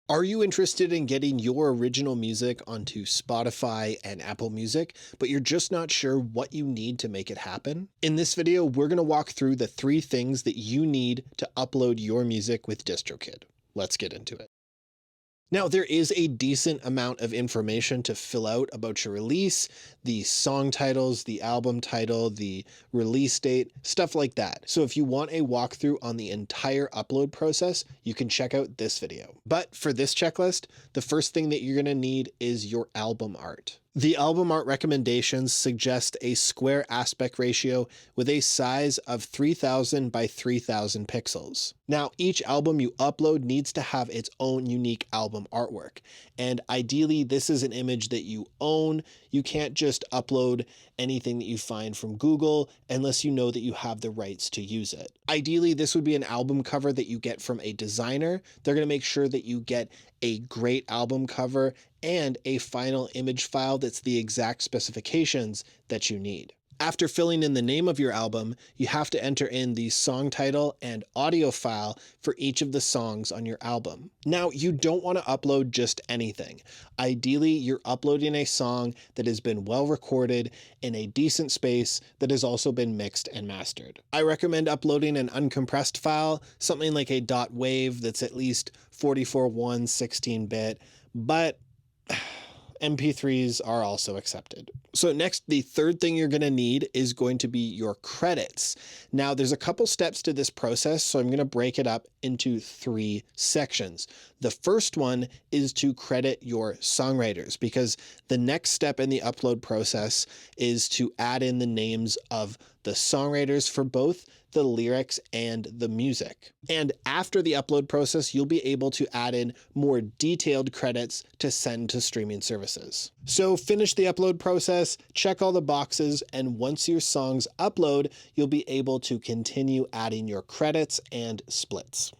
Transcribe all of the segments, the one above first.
Are you interested in getting your original music onto Spotify and Apple Music, but you're just not sure what you need to make it happen? In this video, we're going to walk through the 3 things that you need to upload your music with DistroKid. Let's get into it. Now, there is a decent amount of information to fill out about your release, the song titles, the album title, the release date, stuff like that. So if you want a walkthrough on the entire upload process, you can check out this video. But for this checklist, the first thing that you're going to need is your album art. The album art recommendations suggest a square aspect ratio with a size of 3000 by 3000 pixels. Now, each album you upload needs to have its own unique album artwork. And ideally, this is an image that you own. You can't just upload anything that you find from Google unless you know that you have the rights to use it. Ideally, this would be an album cover that you get from a designer. They're going to make sure that you get a great album cover and a final image file that's the exact specifications that you need. After filling in the name of your album, you have to enter in the song title and audio file for each of the songs on your album. Now, you don't want to upload just anything. Ideally, you're uploading a song that has been well recorded in a decent space that has also been mixed and mastered. I recommend uploading an uncompressed file, something like a .wav that's at least 44:1 16-bit, but MP3s are also accepted. So next, the third thing you're going to need is going to be your credits. Now, there's a couple steps to this process, so I'm going to break it up into 3 sections. The first one is to credit your songwriters, because the next step in the upload process is to add in the names of the songwriters for both the lyrics and the music. And after the upload process, you'll be able to add in more detailed credits to send to streaming services. So finish the upload process, check all the boxes, and once your songs upload, you'll be able to continue adding your credits and splits.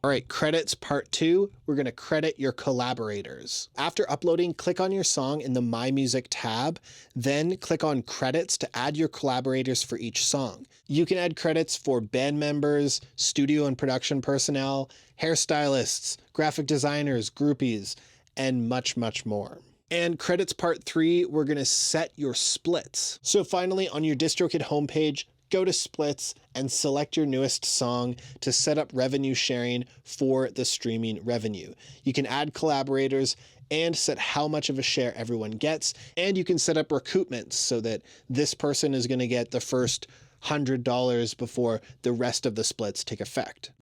All right, credits part 2, we're going to credit your collaborators. After uploading, click on your song in the My Music tab, then click on credits to add your collaborators for each song. You can add credits for band members, studio and production personnel, hairstylists, graphic designers, groupies, and much, much more. And credits part 3, we're going to set your splits. So finally, on your DistroKid homepage, go to splits and select your newest song to set up revenue sharing for the streaming revenue. You can add collaborators and set how much of a share everyone gets. And you can set up recoupments so that this person is going to get the first $100 before the rest of the splits take effect.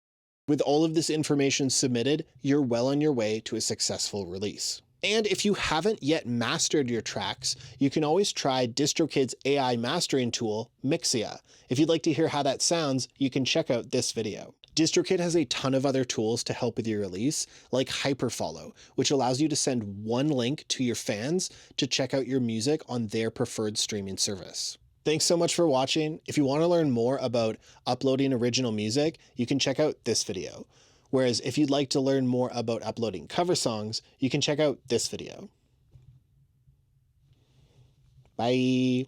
With all of this information submitted, you're well on your way to a successful release. And if you haven't yet mastered your tracks, you can always try DistroKid's AI mastering tool, Mixia. If you'd like to hear how that sounds, you can check out this video. DistroKid has a ton of other tools to help with your release, like Hyperfollow, which allows you to send one link to your fans to check out your music on their preferred streaming service. Thanks so much for watching. If you want to learn more about uploading original music, you can check out this video. Whereas if you'd like to learn more about uploading cover songs, you can check out this video. Bye.